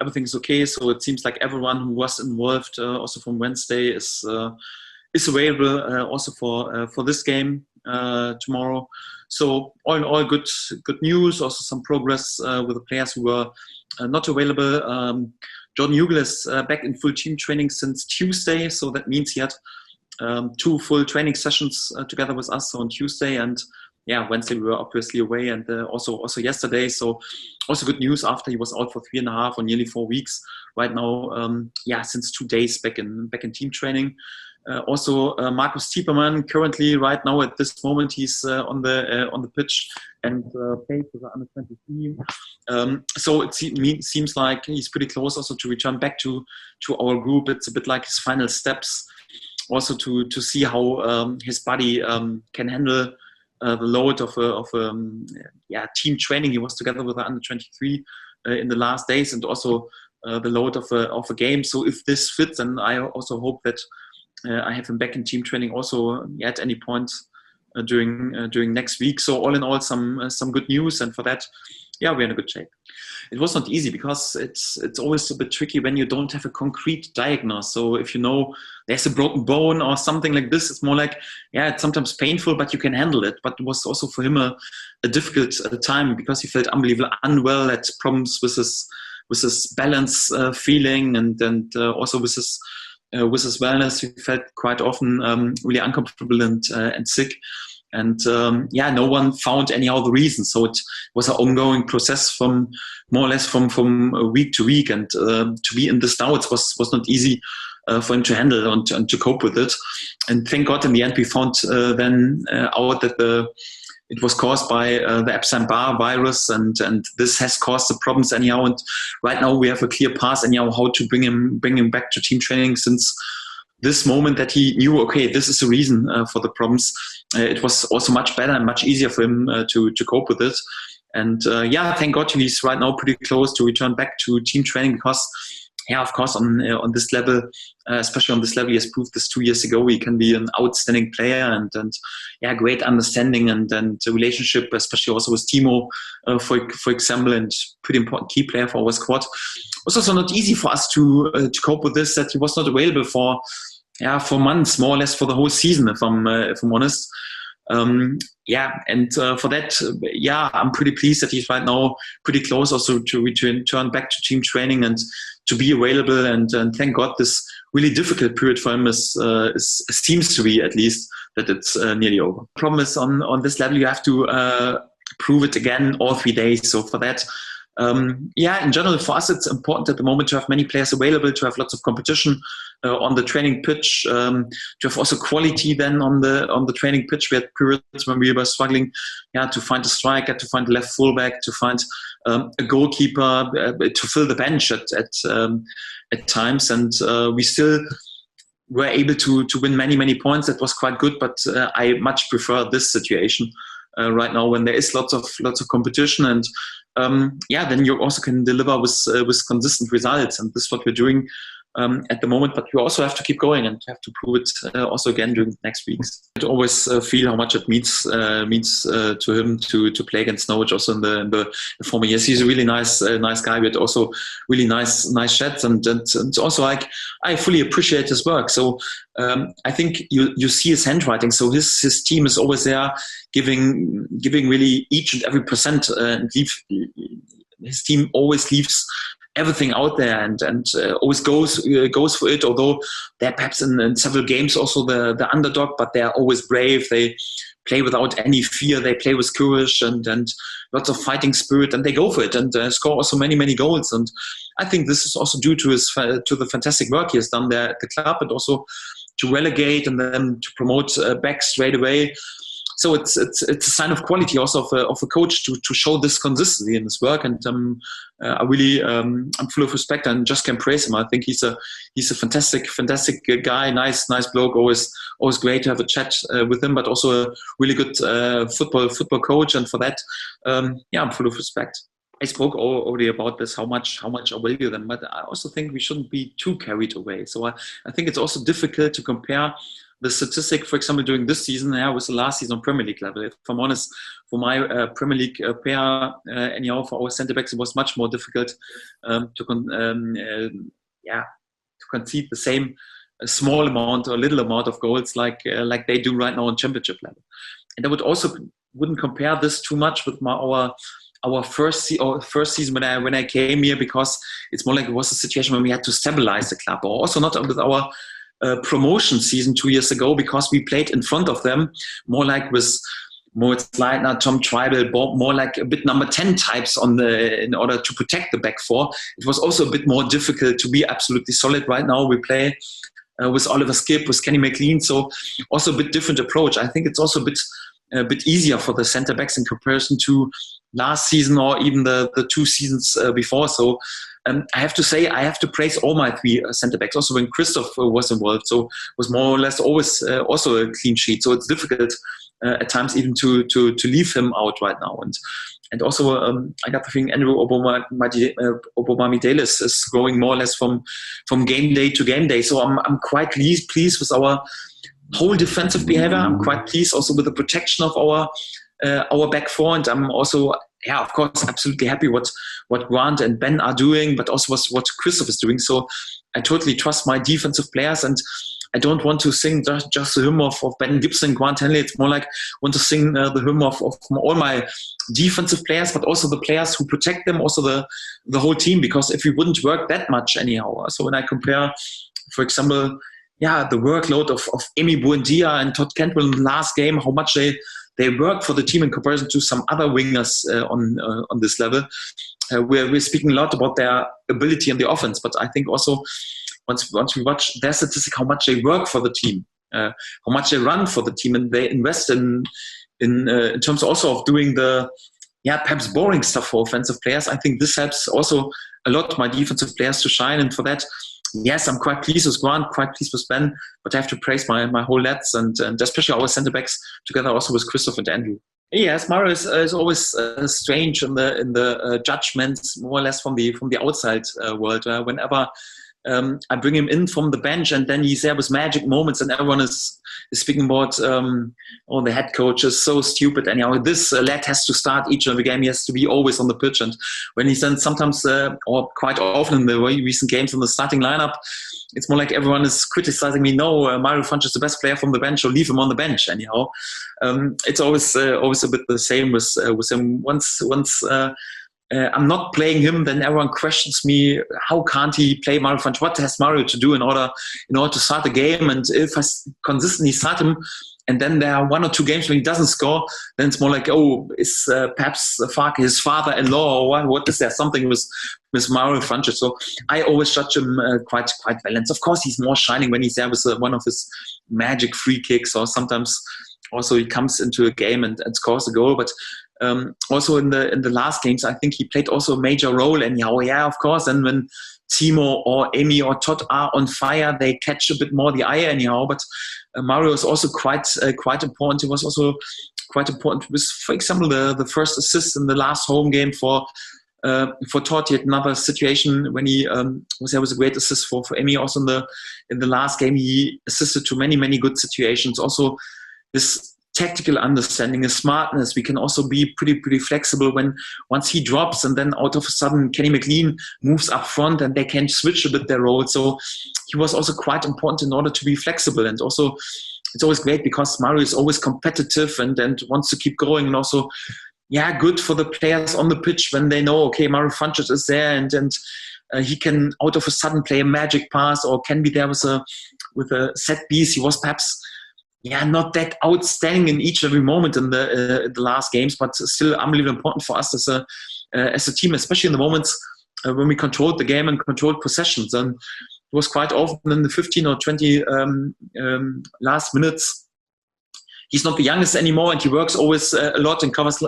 Everything is okay. So it seems like everyone who was involved, also from Wednesday, is available also for this game tomorrow. So all in all, good news. Also some progress with the players who were not available. Jordan Hugill is back in full team training since Tuesday, so that means he had 2 full training sessions together with us on Tuesday, and Wednesday we were obviously away, and also yesterday. So also good news after he was out for 3.5 or nearly 4 weeks. Right now, since 2 days back in team training. Also, Marco Stiepermann currently right now at this moment he's on the pitch and playing for the under-20 team. So it seems like he's pretty close also to return back to our group. It's a bit like his final steps, also to see how his body can handle the load of team training. He was together with the under-23 in the last days, and also the load of a game. So if this fits, and I also hope that I have him back in team training also at any point during next week. So all in all, some good news, and for that, we're in a good shape. It was not easy because it's always a bit tricky when you don't have a concrete diagnosis. So if you know there's a broken bone or something like this, it's more like, it's sometimes painful, but you can handle it. But it was also for him a difficult time because he felt unbelievably unwell, had problems with his balance feeling, and also with his wellness. He felt quite often really uncomfortable and sick. And no one found anyhow the reason. So it was an ongoing process from more or less from week to week. And to be in this now, it was not easy for him to handle and to cope with it. And thank God in the end we found then out that it was caused by the Epstein-Barr virus, and this has caused the problems anyhow. And right now we have a clear path anyhow how to bring him back to team training, since this moment that he knew, okay, this is the reason for the problems. It was also much better and much easier for him to cope with it. And thank God he's right now pretty close to return back to team training, because of course on this level, especially on this level, he has proved this 2 years ago. He can be an outstanding player and great understanding and relationship, especially also with Timo, for example, and pretty important key player for our squad. It was also not easy for us to cope with this, that he was not available for months, more or less for the whole season, if I'm honest. For that, I'm pretty pleased that he's right now pretty close also to return back to team training and to be available. And thank God this really difficult period for him seems to be, at least, that it's nearly over. Problem is on this level you have to prove it again all 3 days. So for that, in general, for us, it's important at the moment to have many players available, to have lots of competition on the training pitch, to have also quality then on the training pitch. We had periods when we were struggling, to find a striker, to find a left fullback, to find a goalkeeper, to fill the bench at times, and we still were able to win many points. That was quite good, but I much prefer this situation right now when there is lots of competition, and then you also can deliver with consistent results, and this is what we're doing at the moment. But you also have to keep going and have to prove it also again during the next weeks. I always feel how much it means to him to play against Norwich also in the former years. He's a really nice guy. We had also really nice chats, and also like I fully appreciate his work. So I think you see his handwriting. So his team is always there, giving really each and every percent, and his team always leaves everything out there and always goes for it. Although they're perhaps in several games also the underdog, but they're always brave. They play without any fear. They play with courage and lots of fighting spirit, and they go for it and score also many goals. And I think this is also due to the fantastic work he has done there at the club, and also to relegate and then to promote back straight away. So it's a sign of quality also of a coach to show this consistency in his work, and I really I'm full of respect and just can praise him. I think he's a fantastic guy, nice bloke. Always great to have a chat with him, but also a really good football coach, and for that, I'm full of respect. I spoke already about this, how much I value them, but I also think we shouldn't be too carried away. So I think it's also difficult to compare the statistic, for example, during this season, was the last season on Premier League level. If I'm honest, for my Premier League pair, anyhow, for our centre backs, it was much more difficult to concede the same small amount or little amount of goals like they do right now on Championship level. And I wouldn't compare this too much with our first season when I came here, because it's more like it was a situation when we had to stabilize the club, or also not with our promotion season 2 years ago, because we played in front of them more like with Moritz Leitner, Tom Treibel, more like a bit number 10 types in order to protect the back four. It was also a bit more difficult to be absolutely solid. Right now we play with Oliver Skipp, with Kenny McLean, so also a bit different approach. I think it's also a bit easier for the centre backs in comparison to last season or even the 2 seasons before. So I have to say, I have to praise all my 3 centre backs. Also when Christoph was involved, so it was more or less always also a clean sheet. So it's difficult at times even to leave him out right now. And also I got the feeling Andrew Obama-Midelis is growing more or less from game day to game day. So I'm quite pleased with our whole defensive behavior. I'm quite pleased also with the protection of our back four, and I'm also, of course, absolutely happy what Grant and Ben are doing, but also what Christoph is doing. So I totally trust my defensive players, and I don't want to sing just the hymn of Ben Gibson, Grant Henley. It's more like I want to sing the hymn of all my defensive players, but also the players who protect them, also the whole team, because if we wouldn't work that much anyhow. So when I compare, for example, the workload of Emi Buendia and Todd Cantwell in the last game, how much they work for the team in comparison to some other wingers on this level. We're speaking a lot about their ability in the offense, but I think also once we watch their statistic, how much they work for the team, how much they run for the team, and they invest in terms also of doing the perhaps boring stuff for offensive players. I think this helps also a lot my defensive players to shine, and for that, yes, I'm quite pleased with Grant, quite pleased with Ben, but I have to praise my whole lads and especially our centre backs together also with Christoph and Andrew. Yes, Mario is always strange in the judgments, more or less from the outside world. Whenever I bring him in from the bench, and then he's there with magic moments, and everyone is speaking about the head coach is so stupid. Anyhow, this lad has to start each and every game. He has to be always on the pitch, and when he's then sometimes or quite often in the recent games in the starting lineup, it's more like everyone is criticizing me. No, Mario Vrancic is the best player from the bench, or leave him on the bench. Anyhow, it's always a bit the same with him. Once I'm not playing him, then everyone questions me. How can't he play Mario Vrancic? What has Mario to do in order to start the game? And if I consistently start him, and then there are 1 or 2 games when he doesn't score, then it's more like, is perhaps Farke his father-in-law, or what is there something with Mario Vrancic? So I always judge him quite well. And of course, he's more shining when he's there with one of his magic free kicks, or sometimes also he comes into a game and scores a goal. But also in the last games, I think he played also a major role. And of course, and when Timo or Amy or Todd are on fire, they catch a bit more the eye anyhow. But Mario is also quite important. He was also quite important with, for example, the first assist in the last home game for Todd. He had another situation when he was a great assist for Amy. Also in the last game, he assisted to many good situations. Also, this tactical understanding, his smartness. We can also be pretty flexible once he drops, and then out of a sudden Kenny McLean moves up front, and they can switch a bit their role. So he was also quite important in order to be flexible. And also it's always great because Mario is always competitive and wants to keep going, and also good for the players on the pitch when they know, okay, Mario Vrancic is there, and he can out of a sudden play a magic pass, or can be there with a set piece. He was perhaps not that outstanding in each and every moment in the last games, but still unbelievably important for us as a team, especially in the moments when we controlled the game and controlled possessions. And it was quite often in the 15 or 20 last minutes. He's not the youngest anymore, and he works always a lot and covers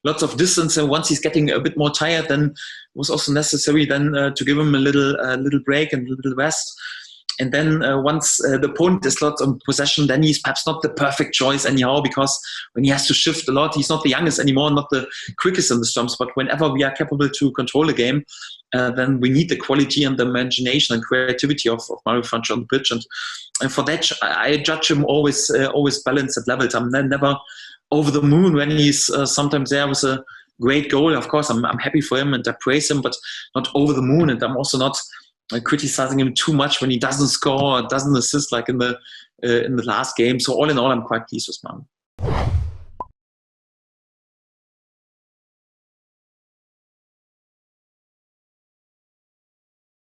lots of distance. And once he's getting a bit more tired, then it was also necessary then to give him a little break and a little rest. And then once the opponent is not on possession, then he's perhaps not the perfect choice anyhow, because when he has to shift a lot, he's not the youngest anymore, not the quickest in the stumps. But whenever we are capable to control the game, then we need the quality and the imagination and creativity of Mario Vrancic on the pitch. And for that, I judge him always balanced at levels. I'm never over the moon when he's sometimes there with a great goal. Of course, I'm happy for him and I praise him, but not over the moon. And I'm also not criticizing him too much when he doesn't score or doesn't assist like in the last game. So all in all, I'm quite pleased with Manu.